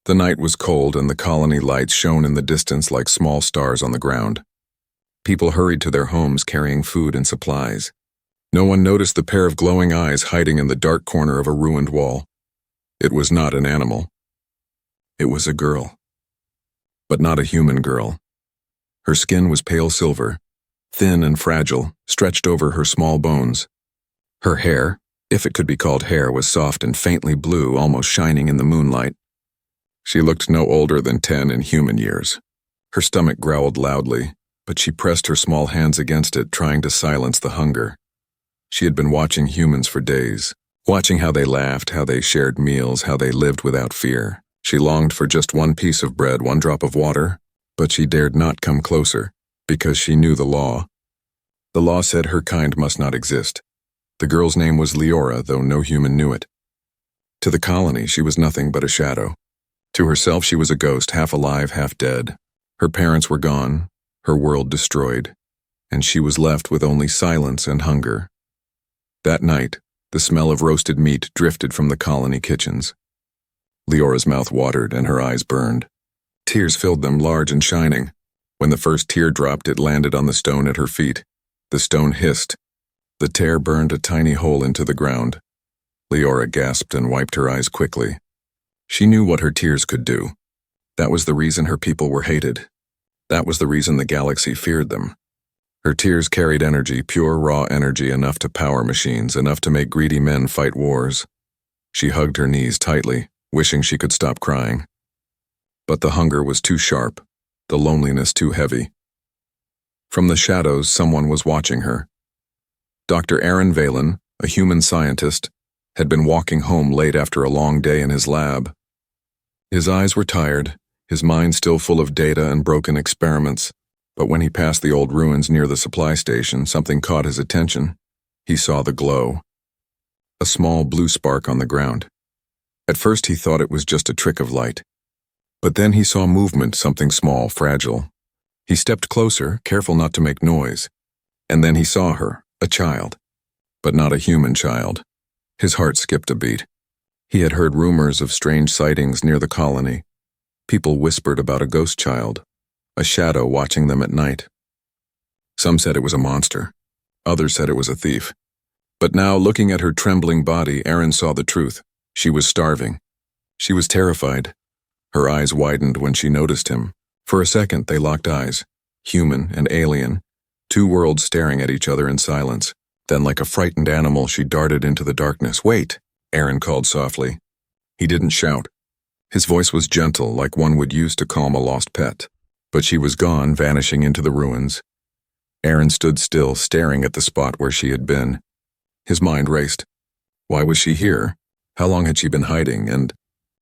The night was cold and the colony lights shone in the distance like small stars on the ground. People hurried to their homes carrying food and supplies. No one noticed the pair of glowing eyes hiding in the dark corner of a ruined wall. It was not an animal. It was a girl. But not a human girl. Her skin was pale silver, thin and fragile, stretched over her small bones. Her hair, if it could be called hair, was soft and faintly blue, almost shining in the moonlight. She looked no older than 10 in human years. Her stomach growled loudly, but she pressed her small hands against it, trying to silence the hunger. She had been watching humans for days, watching how they laughed, how they shared meals, how they lived without fear. She longed for just one piece of bread, one drop of water, but she dared not come closer, because she knew the law. The law said her kind must not exist. The girl's name was Leora, though no human knew it. To the colony, she was nothing but a shadow. To herself, she was a ghost, half alive, half dead. Her parents were gone, her world destroyed, and she was left with only silence and hunger. That night, the smell of roasted meat drifted from the colony kitchens. Leora's mouth watered and her eyes burned. Tears filled them, large and shining. When the first tear dropped, it landed on the stone at her feet. The stone hissed. The tear burned a tiny hole into the ground. Leora gasped and wiped her eyes quickly. She knew what her tears could do. That was the reason her people were hated. That was the reason the galaxy feared them. Her tears carried energy, pure raw energy, enough to power machines, enough to make greedy men fight wars. She hugged her knees tightly, wishing she could stop crying. But the hunger was too sharp, the loneliness too heavy. From the shadows, someone was watching her. Dr. Aaron Valen, a human scientist, had been walking home late after a long day in his lab. His eyes were tired, his mind still full of data and broken experiments, but when he passed the old ruins near the supply station, something caught his attention. He saw the glow. A small blue spark on the ground. At first he thought it was just a trick of light. But then he saw movement, something small, fragile. He stepped closer, careful not to make noise. And then he saw her, a child. But not a human child. His heart skipped a beat. He had heard rumors of strange sightings near the colony. People whispered about a ghost child, a shadow watching them at night. Some said it was a monster. Others said it was a thief. But now, looking at her trembling body, Aaron saw the truth. She was starving. She was terrified. Her eyes widened when she noticed him. For a second, they locked eyes, human and alien, two worlds staring at each other in silence. Then, like a frightened animal, she darted into the darkness. "Wait!" Aaron called softly. He didn't shout. His voice was gentle, like one would use to calm a lost pet. But she was gone, vanishing into the ruins. Aaron stood still, staring at the spot where she had been. His mind raced. Why was she here? How long had she been hiding? And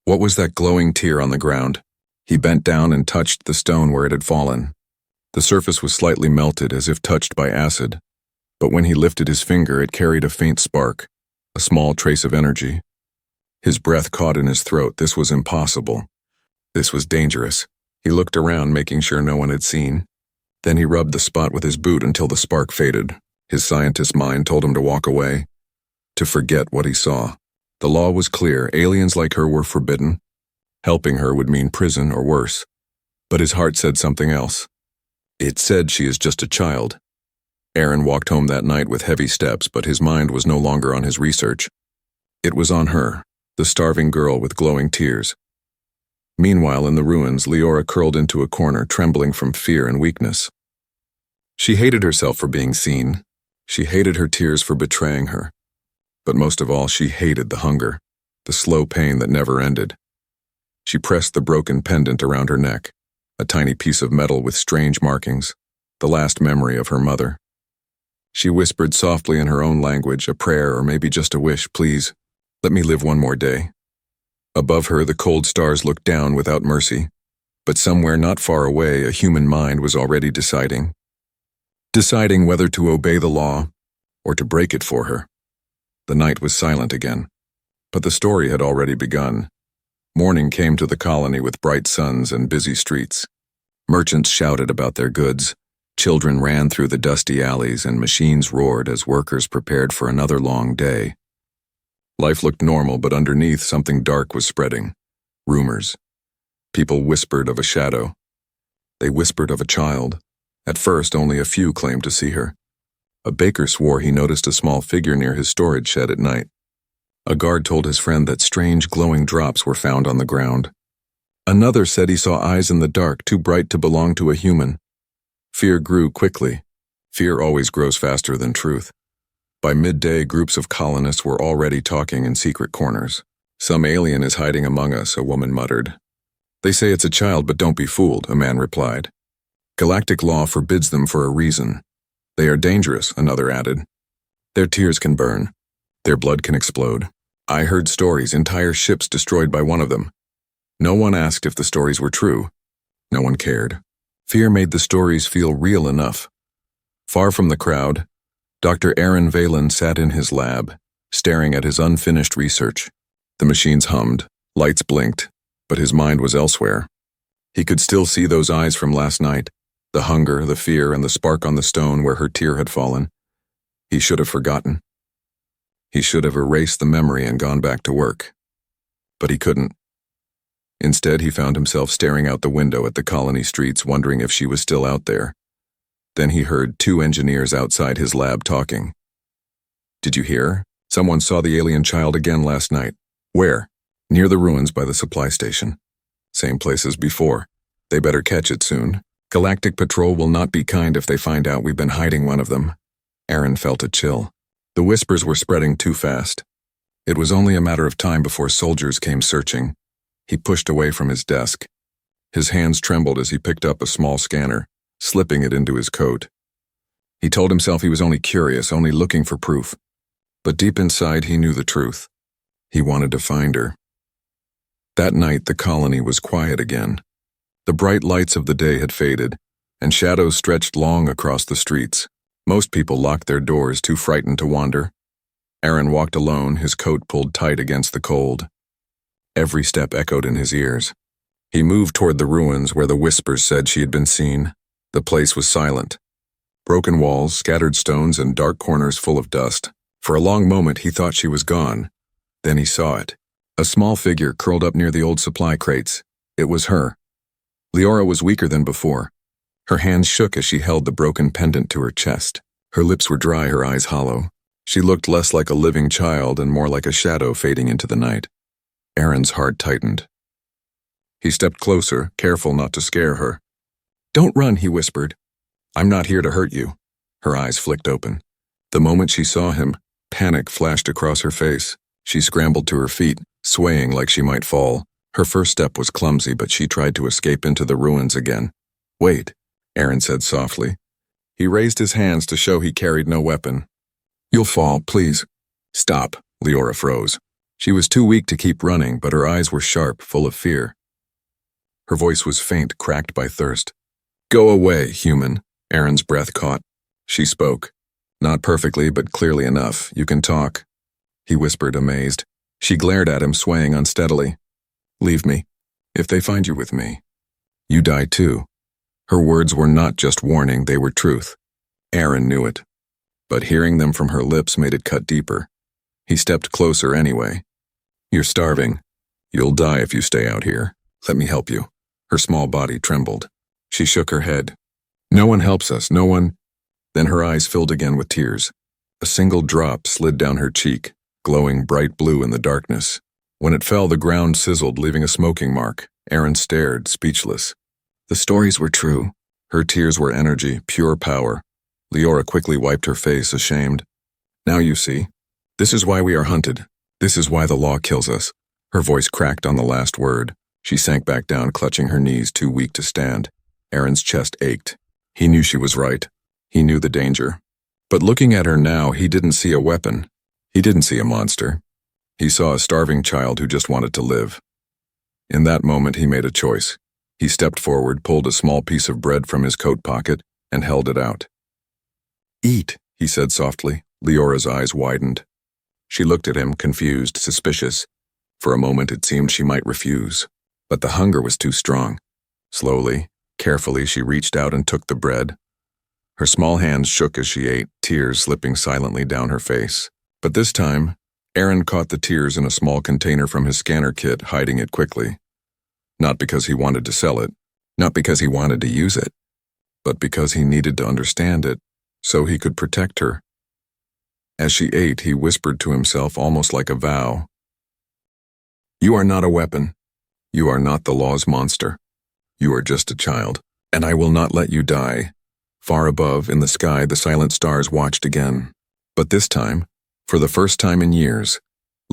what was that glowing tear on the ground? He bent down and touched the stone where it had fallen. The surface was slightly melted, as if touched by acid. But when he lifted his finger, it carried a faint spark, a small trace of energy. His breath caught in his throat. This was impossible. This was dangerous. He looked around, making sure no one had seen. Then he rubbed the spot with his boot until the spark faded. His scientist mind told him to walk away, to forget what he saw. The law was clear. Aliens like her were forbidden. Helping her would mean prison or worse. But his heart said something else. It said she is just a child. Aaron walked home that night with heavy steps, but his mind was no longer on his research. It was on her, the starving girl with glowing tears. Meanwhile, in the ruins, Leora curled into a corner, trembling from fear and weakness. She hated herself for being seen. She hated her tears for betraying her. But most of all, she hated the hunger, the slow pain that never ended. She pressed the broken pendant around her neck, a tiny piece of metal with strange markings, the last memory of her mother. She whispered softly in her own language, a prayer or maybe just a wish, "Please, let me live one more day." Above her, the cold stars looked down without mercy, but somewhere not far away, a human mind was already deciding whether to obey the law or to break it for her. The night was silent again, but the story had already begun. Morning came to the colony with bright suns and busy streets. Merchants shouted about their goods. Children ran through the dusty alleys and machines roared as workers prepared for another long day. Life looked normal, but underneath something dark was spreading. Rumors. People whispered of a shadow. They whispered of a child. At first, only a few claimed to see her. A baker swore he noticed a small figure near his storage shed at night. A guard told his friend that strange glowing drops were found on the ground. Another said he saw eyes in the dark too bright to belong to a human. Fear grew quickly. Fear always grows faster than truth. By midday, groups of colonists were already talking in secret corners. "Some alien is hiding among us," a woman muttered. "They say it's a child, but don't be fooled," a man replied. "Galactic law forbids them for a reason. They are dangerous," another added. "Their tears can burn. Their blood can explode. I heard stories, entire ships destroyed by one of them. No one asked if the stories were true. No one cared. Fear made the stories feel real enough." Far from the crowd, Dr. Aaron Valen sat in his lab, staring at his unfinished research. The machines hummed, lights blinked, but his mind was elsewhere. He could still see those eyes from last night, the hunger, the fear, and the spark on the stone where her tear had fallen. He should have forgotten. He should have erased the memory and gone back to work. But he couldn't. Instead, he found himself staring out the window at the colony streets, wondering if she was still out there. Then he heard two engineers outside his lab talking. "Did you hear? Someone saw the alien child again last night." "Where?" "Near the ruins by the supply station. Same place as before. They better catch it soon. Galactic Patrol will not be kind if they find out we've been hiding one of them." Aaron felt a chill. The whispers were spreading too fast. It was only a matter of time before soldiers came searching. He pushed away from his desk. His hands trembled as he picked up a small scanner, slipping it into his coat. He told himself he was only curious, only looking for proof. But deep inside, he knew the truth. He wanted to find her. That night, the colony was quiet again. The bright lights of the day had faded, and shadows stretched long across the streets. Most people locked their doors, too frightened to wander. Aaron walked alone, his coat pulled tight against the cold. Every step echoed in his ears. He moved toward the ruins where the whispers said she had been seen. The place was silent. Broken walls, scattered stones, and dark corners full of dust. For a long moment, he thought she was gone. Then he saw it. A small figure curled up near the old supply crates. It was her. Leora was weaker than before. Her hands shook as she held the broken pendant to her chest. Her lips were dry, her eyes hollow. She looked less like a living child and more like a shadow fading into the night. Aaron's heart tightened. He stepped closer, careful not to scare her. "Don't run," he whispered. "I'm not here to hurt you." Her eyes flicked open. The moment she saw him, panic flashed across her face. She scrambled to her feet, swaying like she might fall. Her first step was clumsy, but she tried to escape into the ruins again. "Wait," Aaron said softly. He raised his hands to show he carried no weapon. "You'll fall, please." "Stop," Leora froze. She was too weak to keep running, but her eyes were sharp, full of fear. Her voice was faint, cracked by thirst. "Go away, human." Aaron's breath caught. She spoke. Not perfectly, but clearly enough. "You can talk." He whispered, amazed. She glared at him, swaying unsteadily. "Leave me. If they find you with me, you die too." Her words were not just warning, they were truth. Aaron knew it. But hearing them from her lips made it cut deeper. He stepped closer anyway. "You're starving. You'll die if you stay out here. Let me help you." Her small body trembled. She shook her head. "No one helps us, no one." Then her eyes filled again with tears. A single drop slid down her cheek, glowing bright blue in the darkness. When it fell, the ground sizzled, leaving a smoking mark. Aaron stared, speechless. The stories were true. Her tears were energy, pure power. Leora quickly wiped her face, ashamed. "Now you see. This is why we are hunted. This is why the law kills us." Her voice cracked on the last word. She sank back down, clutching her knees, too weak to stand. Aaron's chest ached. He knew she was right. He knew the danger. But looking at her now, he didn't see a weapon. He didn't see a monster. He saw a starving child who just wanted to live. In that moment, he made a choice. He stepped forward, pulled a small piece of bread from his coat pocket, and held it out. "Eat," he said softly. Leora's eyes widened. She looked at him, confused, suspicious. For a moment, it seemed she might refuse. But the hunger was too strong. Slowly, carefully, she reached out and took the bread. Her small hands shook as she ate, tears slipping silently down her face. But this time, Aaron caught the tears in a small container from his scanner kit, hiding it quickly. Not because he wanted to sell it, not because he wanted to use it, but because he needed to understand it so he could protect her. As she ate, he whispered to himself almost like a vow. You are not a weapon. You are not the law's monster. You are just a child, and I will not let you die. Far above, in the sky, the silent stars watched again. But this time, for the first time in years,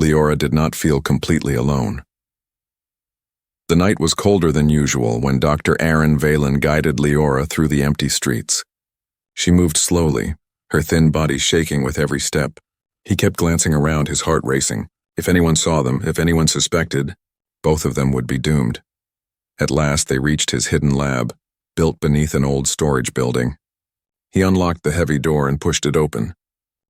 Leora did not feel completely alone. The night was colder than usual when Dr. Aaron Valen guided Leora through the empty streets. She moved slowly, her thin body shaking with every step. He kept glancing around, his heart racing. If anyone saw them, if anyone suspected, both of them would be doomed. At last they reached his hidden lab, built beneath an old storage building. He unlocked the heavy door and pushed it open.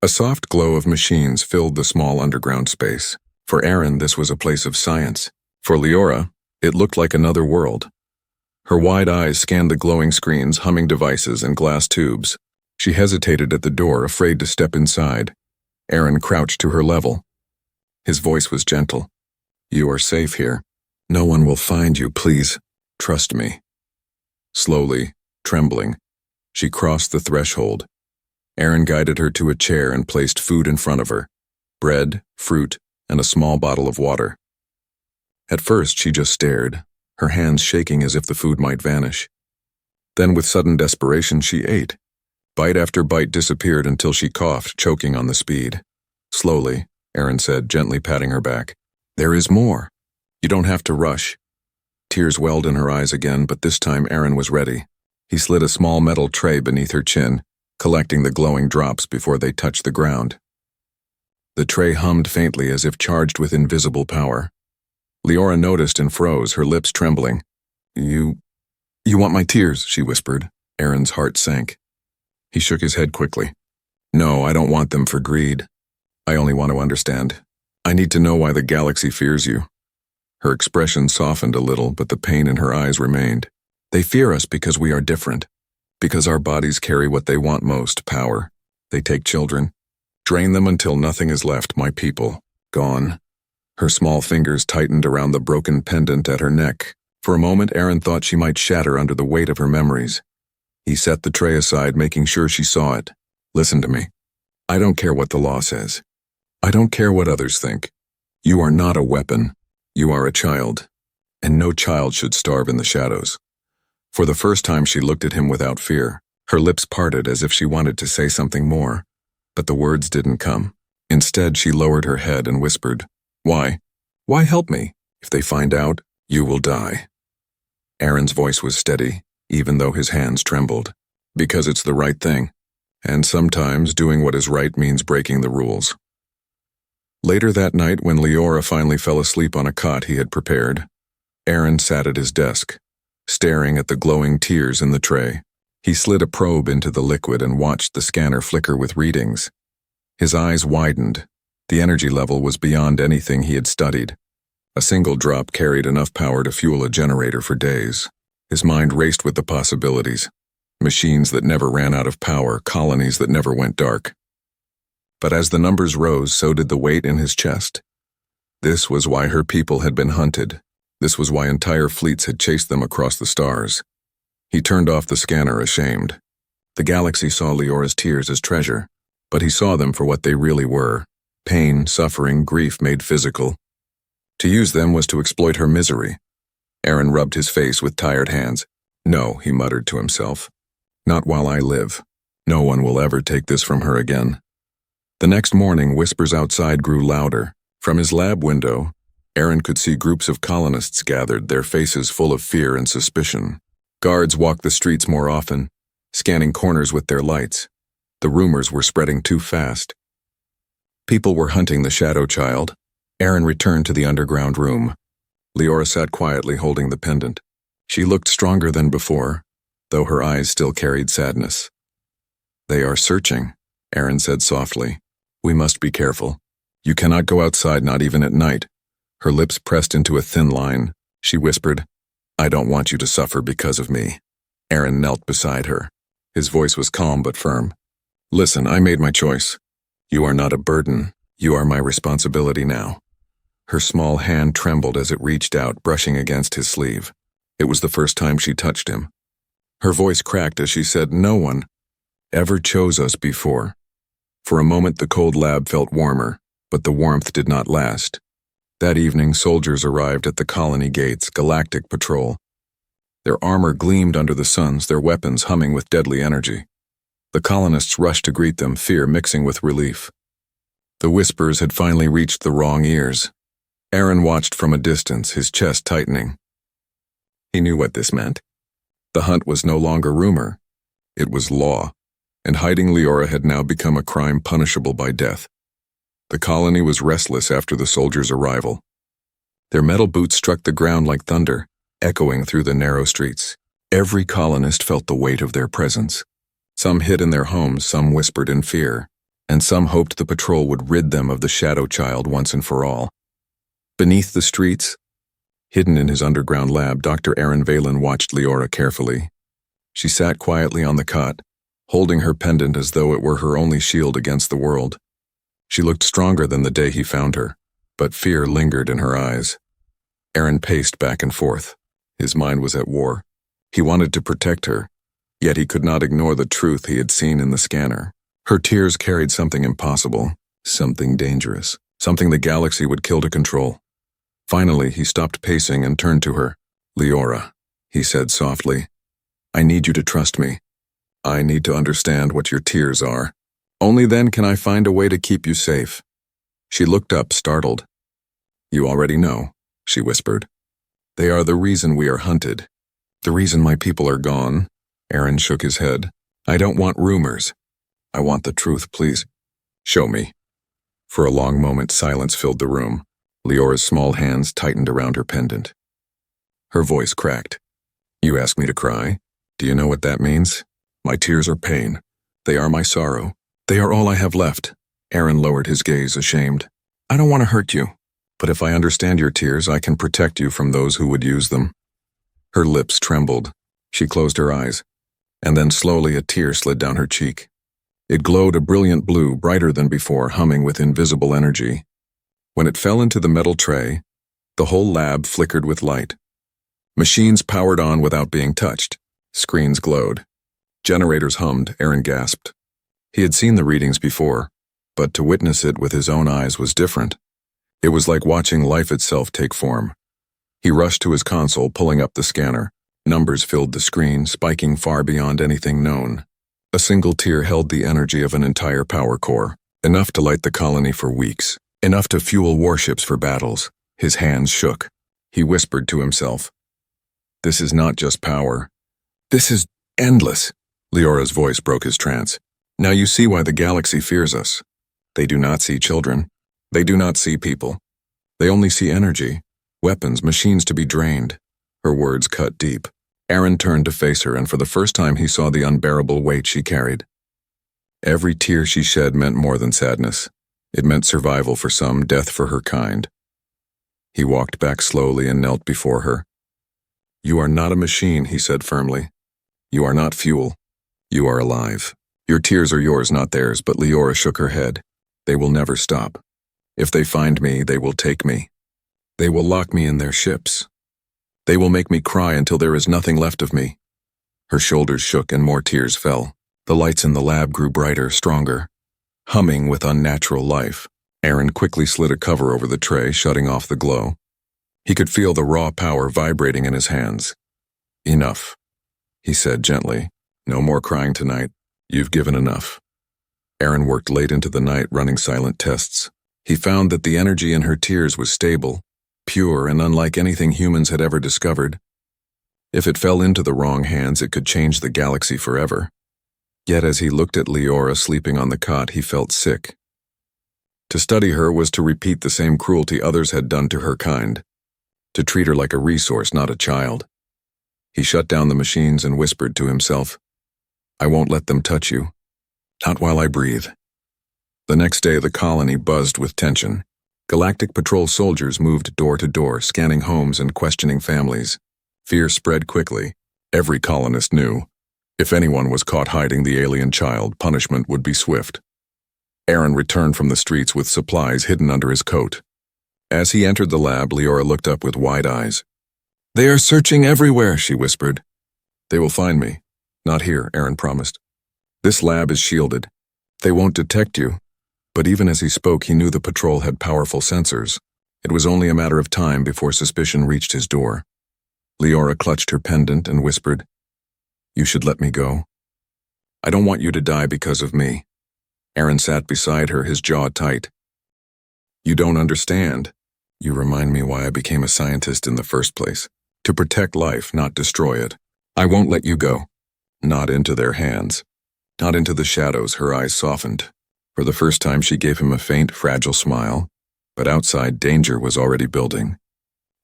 A soft glow of machines filled the small underground space. For Aaron, this was a place of science. For Leora, it looked like another world. Her wide eyes scanned the glowing screens, humming devices, and glass tubes. She hesitated at the door, afraid to step inside. Aaron crouched to her level. His voice was gentle. You are safe here. No one will find you, please. Trust me. Slowly, trembling, she crossed the threshold. Aaron guided her to a chair and placed food in front of her. Bread, fruit, and a small bottle of water. At first, she just stared, her hands shaking as if the food might vanish. Then, with sudden desperation, she ate. Bite after bite disappeared until she coughed, choking on the speed. Slowly, Aaron said, gently patting her back. There is more. You don't have to rush. Tears welled in her eyes again, but this time Aaron was ready. He slid a small metal tray beneath her chin, collecting the glowing drops before they touched the ground. The tray hummed faintly as if charged with invisible power. Leora noticed and froze, her lips trembling. You want my tears, she whispered. Aaron's heart sank. He shook his head quickly. No, I don't want them for greed. I only want to understand. I need to know why the galaxy fears you. Her expression softened a little, but the pain in her eyes remained. They fear us because we are different. Because our bodies carry what they want most, power. They take children, drain them until nothing is left, my people, gone. Her small fingers tightened around the broken pendant at her neck. For a moment, Aaron thought she might shatter under the weight of her memories. He set the tray aside, making sure she saw it. Listen to me. I don't care what the law says. I don't care what others think. You are not a weapon. You are a child. And no child should starve in the shadows. For the first time, she looked at him without fear. Her lips parted as if she wanted to say something more. But the words didn't come. Instead, she lowered her head and whispered, Why? Why help me? If they find out, you will die. Aaron's voice was steady, even though his hands trembled. Because it's the right thing. And sometimes doing what is right means breaking the rules. Later that night, when Leora finally fell asleep on a cot he had prepared, Aaron sat at his desk, staring at the glowing tears in the tray. He slid a probe into the liquid and watched the scanner flicker with readings. His eyes widened. The energy level was beyond anything he had studied. A single drop carried enough power to fuel a generator for days. His mind raced with the possibilities. Machines that never ran out of power, colonies that never went dark. But as the numbers rose, so did the weight in his chest. This was why her people had been hunted. This was why entire fleets had chased them across the stars. He turned off the scanner, ashamed. The galaxy saw Leora's tears as treasure, but he saw them for what they really were. Pain, suffering, grief made physical. To use them was to exploit her misery. Aaron rubbed his face with tired hands. No, he muttered to himself. Not while I live. No one will ever take this from her again. The next morning, whispers outside grew louder. From his lab window, Aaron could see groups of colonists gathered, their faces full of fear and suspicion. Guards walked the streets more often, scanning corners with their lights. The rumors were spreading too fast. People were hunting the shadow child. Aaron returned to the underground room. Leora sat quietly holding the pendant. She looked stronger than before, though her eyes still carried sadness. They are searching, Aaron said softly. We must be careful. You cannot go outside, not even at night. Her lips pressed into a thin line. She whispered, I don't want you to suffer because of me. Aaron knelt beside her. His voice was calm but firm. Listen, I made my choice. You are not a burden. You are my responsibility now. Her small hand trembled as it reached out, brushing against his sleeve. It was the first time she touched him. Her voice cracked as she said, "No one ever chose us before." For a moment the cold lab felt warmer, but the warmth did not last. That evening, soldiers arrived at the colony gates, Galactic Patrol. Their armor gleamed under the suns, their weapons humming with deadly energy. The colonists rushed to greet them, fear mixing with relief. The whispers had finally reached the wrong ears. Aaron watched from a distance, his chest tightening. He knew what this meant. The hunt was no longer rumor. It was law, and hiding Leora had now become a crime punishable by death. The colony was restless after the soldiers' arrival. Their metal boots struck the ground like thunder, echoing through the narrow streets. Every colonist felt the weight of their presence. Some hid in their homes, some whispered in fear, and some hoped the patrol would rid them of the Shadow Child once and for all. Beneath the streets, hidden in his underground lab, Dr. Aaron Valen watched Leora carefully. She sat quietly on the cot, holding her pendant as though it were her only shield against the world. She looked stronger than the day he found her, but fear lingered in her eyes. Aaron paced back and forth. His mind was at war. He wanted to protect her, yet he could not ignore the truth he had seen in the scanner. Her tears carried something impossible, something dangerous, something the galaxy would kill to control. Finally, he stopped pacing and turned to her. "Leora," he said softly, "I need you to trust me. I need to understand what your tears are. Only then can I find a way to keep you safe." She looked up, startled. "You already know," she whispered. "They are the reason we are hunted. The reason my people are gone." Aaron shook his head. "I don't want rumors. I want the truth, please. Show me." For a long moment, silence filled the room. Leora's small hands tightened around her pendant. Her voice cracked. "You ask me to cry? Do you know what that means? My tears are pain. They are my sorrow. They are all I have left." Aaron lowered his gaze, ashamed. "I don't want to hurt you, but if I understand your tears, I can protect you from those who would use them." Her lips trembled. She closed her eyes, and then slowly a tear slid down her cheek. It glowed a brilliant blue, brighter than before, humming with invisible energy. When it fell into the metal tray, the whole lab flickered with light. Machines powered on without being touched. Screens glowed. Generators hummed. Aaron gasped. He had seen the readings before, but to witness it with his own eyes was different. It was like watching life itself take form. He rushed to his console, pulling up the scanner. Numbers filled the screen, spiking far beyond anything known. A single tear held the energy of an entire power core, enough to light the colony for weeks, enough to fuel warships for battles. His hands shook. He whispered to himself, "This is not just power. This is endless." Leora's voice broke his trance. "Now you see why the galaxy fears us. They do not see children. They do not see people. They only see energy, weapons, machines to be drained." Her words cut deep. Aaron turned to face her, and for the first time he saw the unbearable weight she carried. Every tear she shed meant more than sadness. It meant survival for some, death for her kind. He walked back slowly and knelt before her. "You are not a machine," he said firmly. "You are not fuel. You are alive. Your tears are yours, not theirs." But Leora shook her head. "They will never stop. If they find me, they will take me. They will lock me in their ships. They will make me cry until there is nothing left of me." Her shoulders shook and more tears fell. The lights in the lab grew brighter, stronger, humming with unnatural life. Aaron quickly slid a cover over the tray, shutting off the glow. He could feel the raw power vibrating in his hands. "Enough," he said gently. "No more crying tonight. You've given enough." Aaron worked late into the night running silent tests. He found that the energy in her tears was stable, pure, and unlike anything humans had ever discovered. If it fell into the wrong hands, it could change the galaxy forever. Yet as he looked at Leora sleeping on the cot, he felt sick. To study her was to repeat the same cruelty others had done to her kind, to treat her like a resource, not a child. He shut down the machines and whispered to himself, "I won't let them touch you. Not while I breathe." The next day, the colony buzzed with tension. Galactic Patrol soldiers moved door to door, scanning homes and questioning families. Fear spread quickly. Every colonist knew, if anyone was caught hiding the alien child, punishment would be swift. Aaron returned from the streets with supplies hidden under his coat. As he entered the lab, Leora looked up with wide eyes. "They are searching everywhere," she whispered. "They will find me. Not here," Aaron promised. "This lab is shielded. They won't detect you." But even as he spoke, he knew the patrol had powerful sensors. It was only a matter of time before suspicion reached his door. Leora clutched her pendant and whispered, "You should let me go. I don't want you to die because of me." Aaron sat beside her, his jaw tight. "You don't understand. You remind me why I became a scientist in the first place. To protect life, not destroy it. I won't let you go." Not into their hands. Not into the shadows. Her eyes softened. For the first time, she gave him a faint, fragile smile. But outside, danger was already building.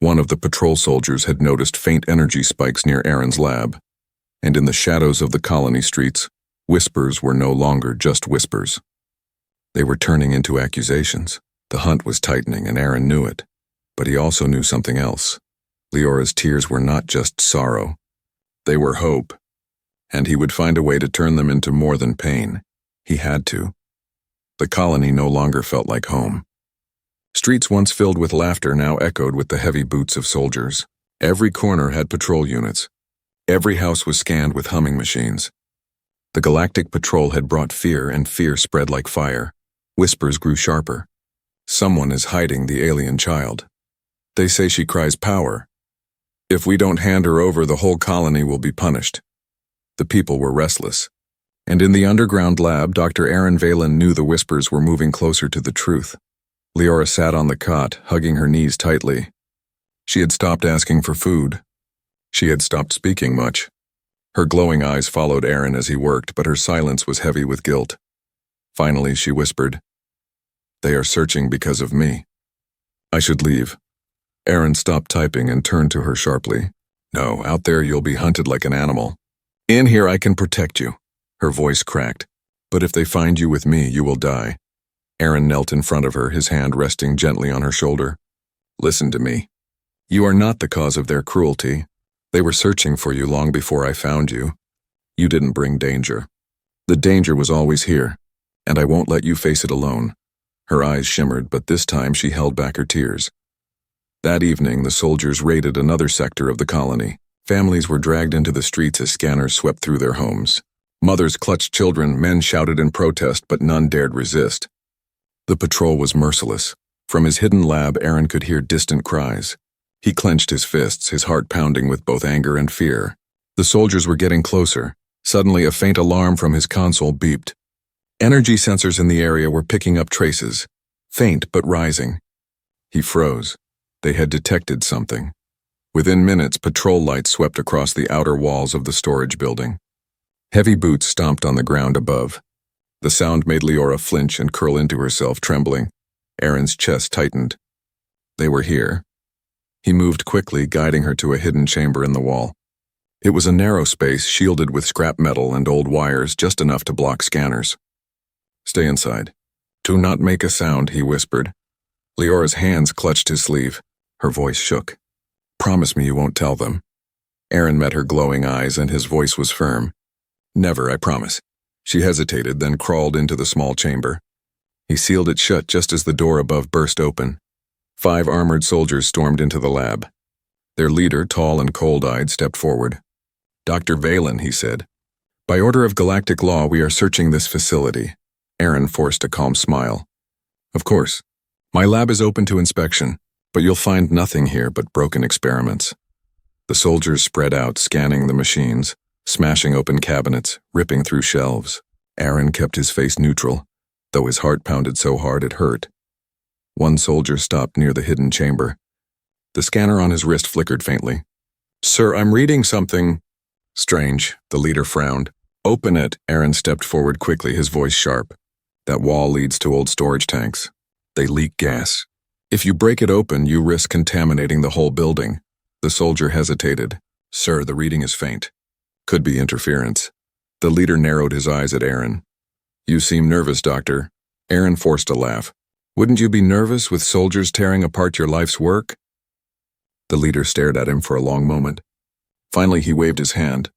One of the patrol soldiers had noticed faint energy spikes near Aaron's lab. And in the shadows of the colony streets, whispers were no longer just whispers. They were turning into accusations. The hunt was tightening, and Aaron knew it. But he also knew something else. Leora's tears were not just sorrow. They were hope. And he would find a way to turn them into more than pain. He had to. The colony no longer felt like home. Streets once filled with laughter now echoed with the heavy boots of soldiers. Every corner had patrol units. Every house was scanned with humming machines. The Galactic Patrol had brought fear, and fear spread like fire. Whispers grew sharper. Someone is hiding the alien child. They say she cries power. If we don't hand her over, the whole colony will be punished. The people were restless. And in the underground lab, Dr. Aaron Valen knew the whispers were moving closer to the truth. Leora sat on the cot, hugging her knees tightly. She had stopped asking for food. She had stopped speaking much. Her glowing eyes followed Aaron as he worked, but her silence was heavy with guilt. Finally, she whispered, "They are searching because of me. I should leave." Aaron stopped typing and turned to her sharply. "No, out there you'll be hunted like an animal. In here I can protect you." Her voice cracked. "But if they find you with me, you will die." Aaron knelt in front of her, his hand resting gently on her shoulder. "Listen to me. You are not the cause of their cruelty. They were searching for you long before I found you. You didn't bring danger. The danger was always here, and I won't let you face it alone." Her eyes shimmered, but this time she held back her tears. That evening, the soldiers raided another sector of the colony. Families were dragged into the streets as scanners swept through their homes. Mothers clutched children, men shouted in protest, but none dared resist. The patrol was merciless. From his hidden lab, Aaron could hear distant cries. He clenched his fists, his heart pounding with both anger and fear. The soldiers were getting closer. Suddenly, a faint alarm from his console beeped. Energy sensors in the area were picking up traces, faint but rising. He froze. They had detected something. Within minutes, patrol lights swept across the outer walls of the storage building. Heavy boots stomped on the ground above. The sound made Leora flinch and curl into herself, trembling. Aaron's chest tightened. They were here. He moved quickly, guiding her to a hidden chamber in the wall. It was a narrow space, shielded with scrap metal and old wires, just enough to block scanners. "Stay inside. Do not make a sound," he whispered. Leora's hands clutched his sleeve. Her voice shook. "Promise me you won't tell them." Aaron met her glowing eyes, and his voice was firm. "Never, I promise." She hesitated, then crawled into the small chamber. He sealed it shut just as the door above burst open. 5 armored soldiers stormed into the lab. Their leader, tall and cold-eyed, stepped forward. "Dr. Valen," he said. "By order of galactic law, we are searching this facility." Aaron forced a calm smile. "Of course. My lab is open to inspection, but you'll find nothing here but broken experiments." The soldiers spread out, scanning the machines, smashing open cabinets, ripping through shelves. Aaron kept his face neutral, though his heart pounded so hard it hurt. One soldier stopped near the hidden chamber. The scanner on his wrist flickered faintly. "Sir, I'm reading something." "Strange," the leader frowned. "Open it." Aaron stepped forward quickly, his voice sharp. "That wall leads to old storage tanks. They leak gas. If you break it open, you risk contaminating the whole building." The soldier hesitated. "Sir, the reading is faint. Could be interference." The leader narrowed his eyes at Aaron. "You seem nervous, Doctor." Aaron forced a laugh. "Wouldn't you be nervous with soldiers tearing apart your life's work?" The leader stared at him for a long moment. Finally, he waved his hand.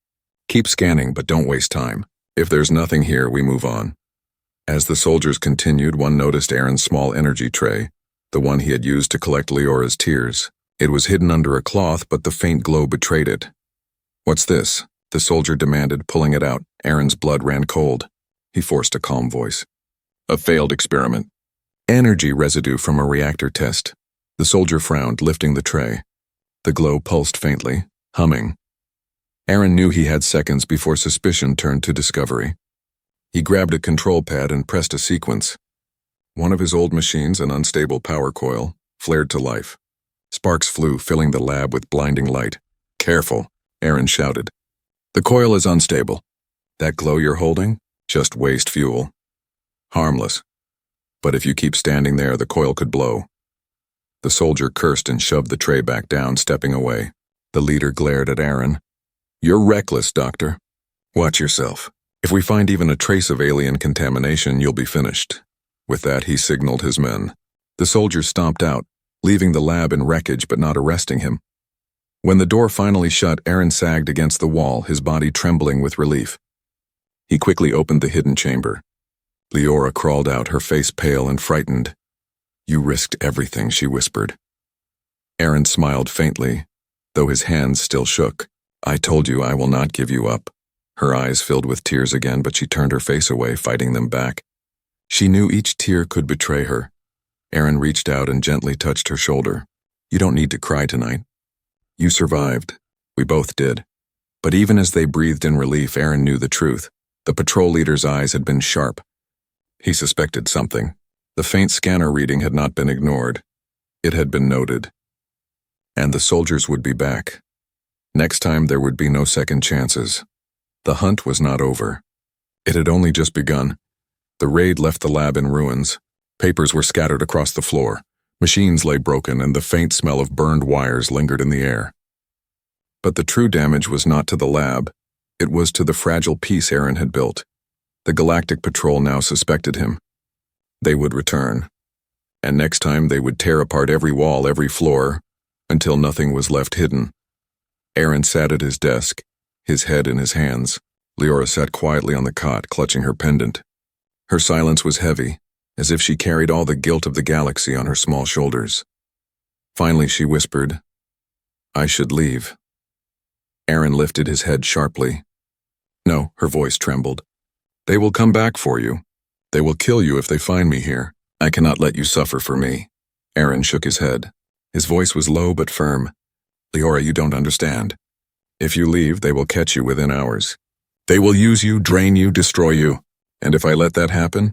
"Keep scanning, but don't waste time. If there's nothing here, we move on." As the soldiers continued, one noticed Aaron's small energy tray. the one he had used to collect Leora's tears. It was hidden under a cloth, but the faint glow betrayed it. "What's this?" the soldier demanded, pulling it out. Aaron's blood ran cold. He forced a calm voice. "A failed experiment. Energy residue from a reactor test." The soldier frowned, lifting the tray. The glow pulsed faintly, humming. Aaron knew he had seconds before suspicion turned to discovery. He grabbed a control pad and pressed a sequence. One of his old machines, an unstable power coil, flared to life. Sparks flew, filling the lab with blinding light. "Careful," Aaron shouted. "The coil is unstable. That glow you're holding? Just waste fuel. Harmless. But if you keep standing there, the coil could blow." The soldier cursed and shoved the tray back down, stepping away. The leader glared at Aaron. "You're reckless, Doctor. Watch yourself. If we find even a trace of alien contamination, you'll be finished." With that, he signaled his men. The soldiers stomped out, leaving the lab in wreckage but not arresting him. When the door finally shut, Aaron sagged against the wall, his body trembling with relief. He quickly opened the hidden chamber. Leora crawled out, her face pale and frightened. "You risked everything," she whispered. Aaron smiled faintly, though his hands still shook. "I told you I will not give you up." Her eyes filled with tears again, but she turned her face away, fighting them back. She knew each tear could betray her. Aaron reached out and gently touched her shoulder. "You don't need to cry tonight. You survived. We both did." But even as they breathed in relief, Aaron knew the truth. The patrol leader's eyes had been sharp. He suspected something. The faint scanner reading had not been ignored. It had been noted. And the soldiers would be back. Next time there would be no second chances. The hunt was not over. It had only just begun. The raid left the lab in ruins. Papers were scattered across the floor. Machines lay broken, and the faint smell of burned wires lingered in the air. But the true damage was not to the lab. It was to the fragile peace Aaron had built. The Galactic Patrol now suspected him. They would return. And next time they would tear apart every wall, every floor, until nothing was left hidden. Aaron sat at his desk, his head in his hands. Leora sat quietly on the cot, clutching her pendant. Her silence was heavy, as if she carried all the guilt of the galaxy on her small shoulders. Finally she whispered, "I should leave." Aaron lifted his head sharply. "No," her voice trembled. "They will come back for you. They will kill you if they find me here. I cannot let you suffer for me." Aaron shook his head. His voice was low but firm. "Leora, you don't understand. If you leave, they will catch you within hours. They will use you, drain you, destroy you. And if I let that happen,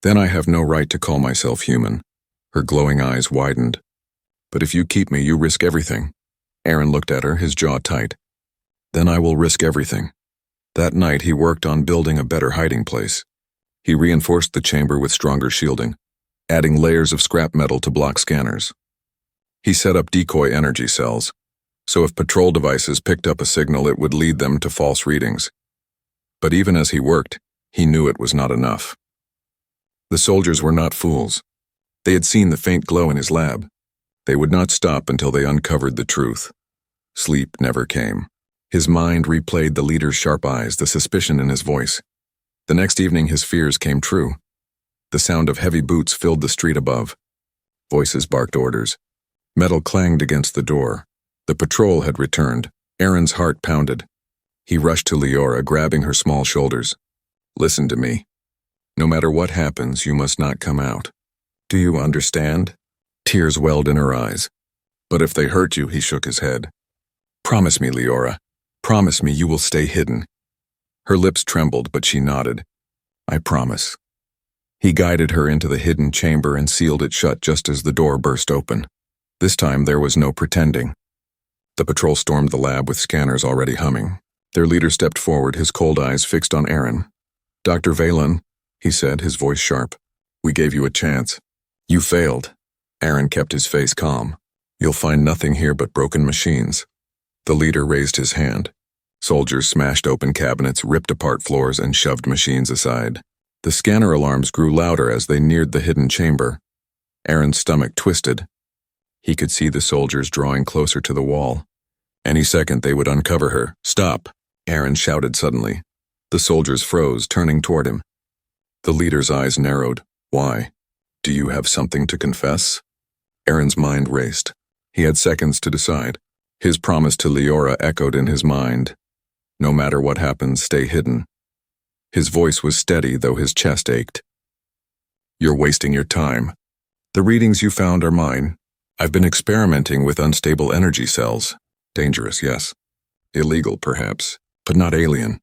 then I have no right to call myself human." Her glowing eyes widened. "But if you keep me, you risk everything." Aaron looked at her, his jaw tight. "Then I will risk everything." That night he worked on building a better hiding place. He reinforced the chamber with stronger shielding, adding layers of scrap metal to block scanners. He set up decoy energy cells, so if patrol devices picked up a signal, it would lead them to false readings. But even as he worked, he knew it was not enough. The soldiers were not fools. They had seen the faint glow in his lab. They would not stop until they uncovered the truth. Sleep never came. His mind replayed the leader's sharp eyes, the suspicion in his voice. The next evening his fears came true. The sound of heavy boots filled the street above. Voices barked orders. Metal clanged against the door. The patrol had returned. Aaron's heart pounded. He rushed to Leora, grabbing her small shoulders. "Listen to me. No matter what happens, you must not come out. Do you understand?" Tears welled in her eyes. "But if they hurt you," he shook his head. "Promise me, Leora. Promise me you will stay hidden." Her lips trembled, but she nodded. "I promise." He guided her into the hidden chamber and sealed it shut just as the door burst open. This time there was no pretending. The patrol stormed the lab with scanners already humming. Their leader stepped forward, his cold eyes fixed on Aaron. "Dr. Valen," he said, his voice sharp, "we gave you a chance. You failed." Aaron kept his face calm. "You'll find nothing here but broken machines." The leader raised his hand. Soldiers smashed open cabinets, ripped apart floors, and shoved machines aside. The scanner alarms grew louder as they neared the hidden chamber. Aaron's stomach twisted. He could see the soldiers drawing closer to the wall. Any second they would uncover her. "Stop!" Aaron shouted suddenly. The soldiers froze, turning toward him. The leader's eyes narrowed. "Why? Do you have something to confess?" Aaron's mind raced. He had seconds to decide. His promise to Leora echoed in his mind. No matter what happens, stay hidden. His voice was steady, though his chest ached. You're wasting your time. The readings you found are mine. I've been experimenting with unstable energy cells. Dangerous, yes. Illegal, perhaps, but not alien.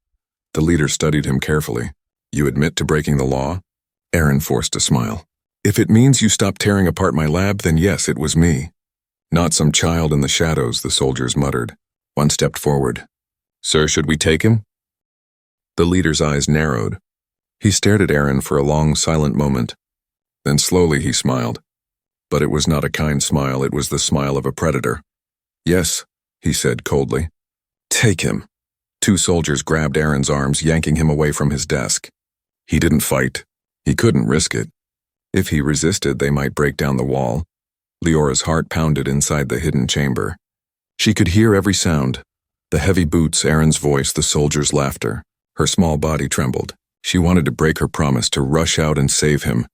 The leader studied him carefully. You admit to breaking the law? Aaron forced a smile. If it means you stop tearing apart my lab, then yes, it was me. Not some child in the shadows, the soldiers muttered. One stepped forward. Sir, should we take him? The leader's eyes narrowed. He stared at Aaron for a long, silent moment. Then slowly he smiled. But it was not a kind smile, it was the smile of a predator. Yes, he said coldly. Take him. Two soldiers grabbed Aaron's arms, yanking him away from his desk. He didn't fight. He couldn't risk it. If he resisted, they might break down the wall. Leora's heart pounded inside the hidden chamber. She could hear every sound. The heavy boots, Aaron's voice, the soldiers' laughter. Her small body trembled. She wanted to break her promise to rush out and save him.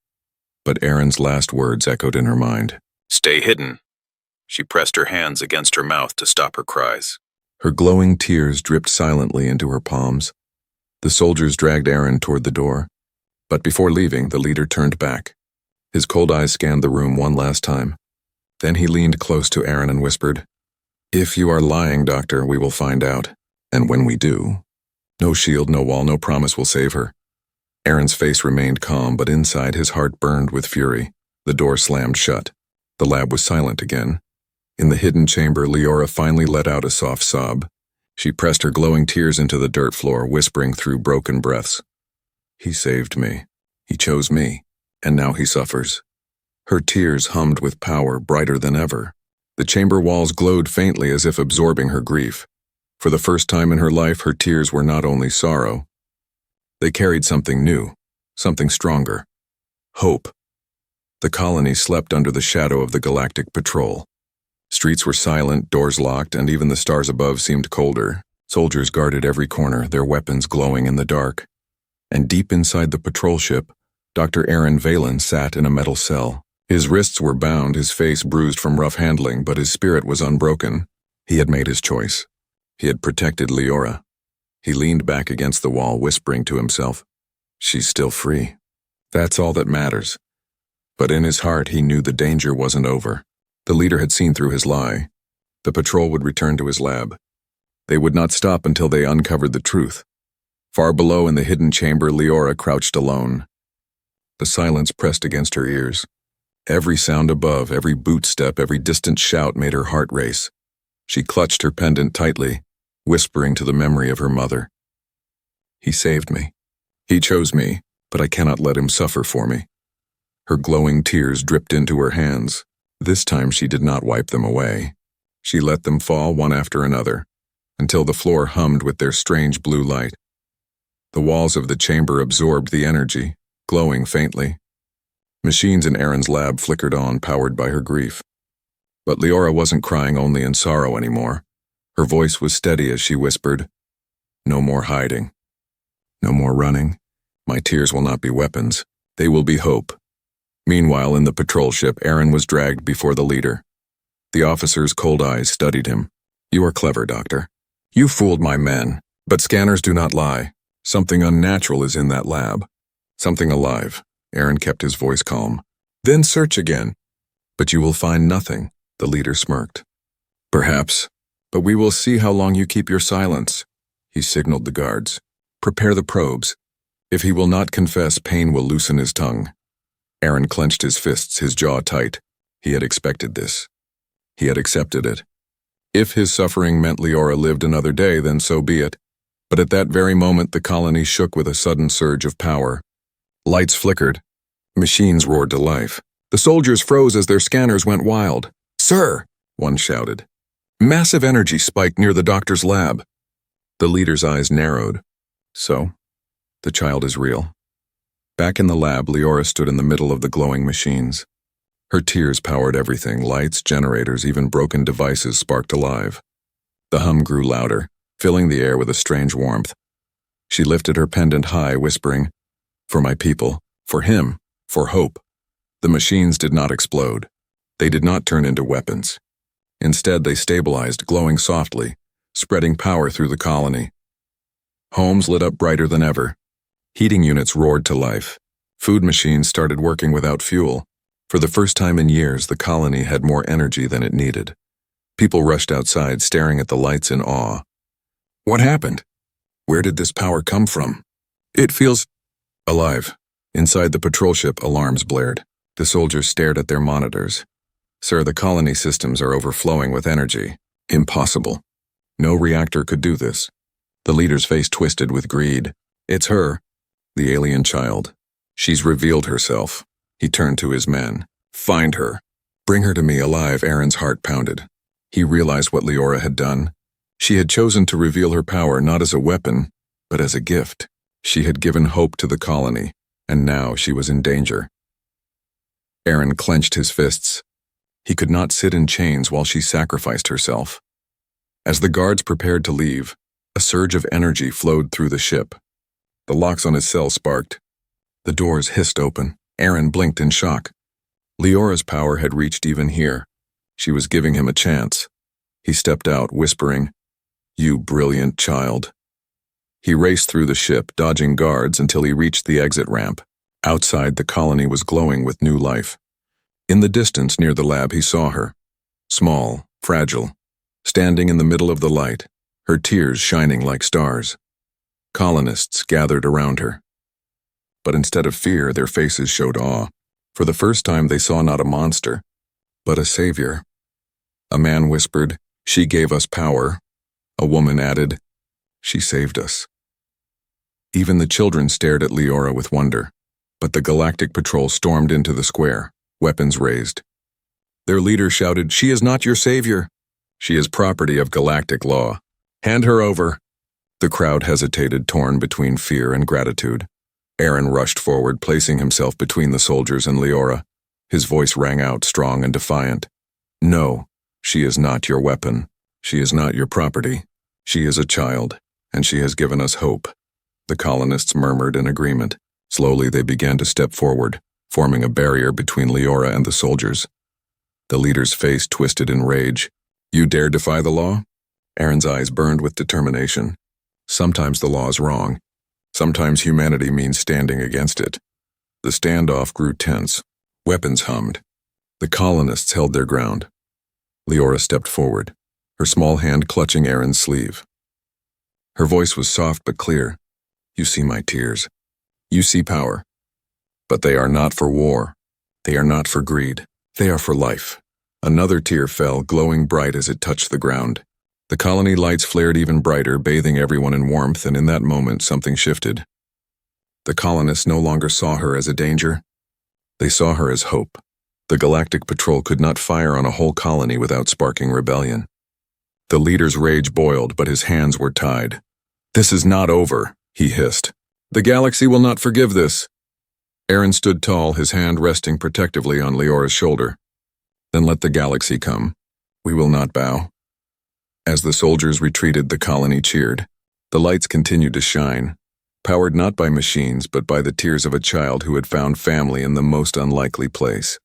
But Aaron's last words echoed in her mind. Stay hidden. She pressed her hands against her mouth to stop her cries. Her glowing tears dripped silently into her palms. The soldiers dragged Aaron toward the door. But before leaving, the leader turned back. His cold eyes scanned the room one last time. Then he leaned close to Aaron and whispered, If you are lying, Doctor, we will find out. And when we do, no shield, no wall, no promise will save her. Aaron's face remained calm, but inside his heart burned with fury. The door slammed shut. The lab was silent again. In the hidden chamber, Leora finally let out a soft sob. She pressed her glowing tears into the dirt floor, whispering through broken breaths. He saved me. He chose me. And now he suffers. Her tears hummed with power, brighter than ever. The chamber walls glowed faintly as if absorbing her grief. For the first time in her life, her tears were not only sorrow. They carried something new, something stronger. Hope. The colony slept under the shadow of the galactic patrol. Streets were silent, doors locked, and even the stars above seemed colder. Soldiers guarded every corner, their weapons glowing in the dark. And deep inside the patrol ship, Dr. Aaron Valen sat in a metal cell. His wrists were bound, his face bruised from rough handling, but his spirit was unbroken. He had made his choice. He had protected Leora. He leaned back against the wall, whispering to himself, She's still free. That's all that matters. But in his heart, he knew the danger wasn't over. The leader had seen through his lie. The patrol would return to his lab. They would not stop until they uncovered the truth. Far below in the hidden chamber, Leora crouched alone. The silence pressed against her ears. Every sound above, every boot step, every distant shout made her heart race. She clutched her pendant tightly, whispering to the memory of her mother. He saved me. He chose me, but I cannot let him suffer for me. Her glowing tears dripped into her hands. This time she did not wipe them away. She let them fall one after another, until the floor hummed with their strange blue light. The walls of the chamber absorbed the energy, glowing faintly. Machines in Aaron's lab flickered on, powered by her grief. But Leora wasn't crying only in sorrow anymore. Her voice was steady as she whispered, No more hiding. No more running. My tears will not be weapons. They will be hope. Meanwhile, in the patrol ship, Aaron was dragged before the leader. The officer's cold eyes studied him. You are clever, Doctor. You fooled my men, but scanners do not lie. Something unnatural is in that lab. Something alive. Aaron kept his voice calm. Then search again. But you will find nothing, the leader smirked. Perhaps, but we will see how long you keep your silence. He signaled the guards. Prepare the probes. If he will not confess, pain will loosen his tongue. Aaron clenched his fists, his jaw tight. He had expected this. He had accepted it. If his suffering meant Leora lived another day, then so be it. But at that very moment, the colony shook with a sudden surge of power. Lights flickered. Machines roared to life. The soldiers froze as their scanners went wild. Sir, one shouted. Massive energy spiked near the doctor's lab. The leader's eyes narrowed. So, the child is real. Back in the lab, Leora stood in the middle of the glowing machines. Her tears powered everything, lights, generators, even broken devices sparked alive. The hum grew louder, filling the air with a strange warmth. She lifted her pendant high, whispering, For my people, for him, for hope. The machines did not explode. They did not turn into weapons. Instead, they stabilized, glowing softly, spreading power through the colony. Homes lit up brighter than ever. Heating units roared to life. Food machines started working without fuel. For the first time in years, the colony had more energy than it needed. People rushed outside, staring at the lights in awe. What happened? Where did this power come from? It feels alive. Inside the patrol ship, alarms blared. The soldiers stared at their monitors. Sir, the colony systems are overflowing with energy. Impossible. No reactor could do this. The leader's face twisted with greed. It's her, the alien child. She's revealed herself. He turned to his men. Find her. Bring her to me alive. Aaron's heart pounded. He realized what Leora had done. She had chosen to reveal her power not as a weapon, but as a gift. She had given hope to the colony, and now she was in danger. Aaron clenched his fists. He could not sit in chains while she sacrificed herself. As the guards prepared to leave, a surge of energy flowed through the ship. The locks on his cell sparked. The doors hissed open. Aaron blinked in shock. Leora's power had reached even here. She was giving him a chance. He stepped out, whispering, "You brilliant child." He raced through the ship, dodging guards until he reached the exit ramp. Outside, the colony was glowing with new life. In the distance near the lab, he saw her. Small, fragile, standing in the middle of the light, her tears shining like stars. Colonists gathered around her. But instead of fear, their faces showed awe. For the first time, they saw not a monster, but a savior. A man whispered, "She gave us power." A woman added, "She saved us." Even the children stared at Leora with wonder. But the Galactic Patrol stormed into the square, weapons raised. Their leader shouted, "She is not your savior. She is property of galactic law. Hand her over." The crowd hesitated, torn between fear and gratitude. Aaron rushed forward, placing himself between the soldiers and Leora. His voice rang out, strong and defiant. "No, she is not your weapon. She is not your property. She is a child, and she has given us hope." The colonists murmured in agreement. Slowly they began to step forward, forming a barrier between Leora and the soldiers. The leader's face twisted in rage. "You dare defy the law?" Aaron's eyes burned with determination. Sometimes the law is wrong. Sometimes humanity means standing against it. The standoff grew tense. Weapons hummed. The colonists held their ground. Leora stepped forward, her small hand clutching Aaron's sleeve. Her voice was soft but clear. "You see my tears. You see power. But they are not for war. They are not for greed. They are for life." Another tear fell, glowing bright as it touched the ground. The colony lights flared even brighter, bathing everyone in warmth, and in that moment something shifted. The colonists no longer saw her as a danger. They saw her as hope. The Galactic Patrol could not fire on a whole colony without sparking rebellion. The leader's rage boiled, but his hands were tied. "This is not over," he hissed. "The galaxy will not forgive this." Aaron stood tall, his hand resting protectively on Leora's shoulder. "Then let the galaxy come. We will not bow." As the soldiers retreated, the colony cheered. The lights continued to shine, powered not by machines but by the tears of a child who had found family in the most unlikely place.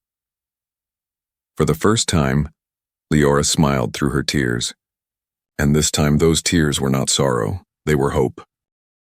For the first time, Leora smiled through her tears. And this time those tears were not sorrow, they were hope.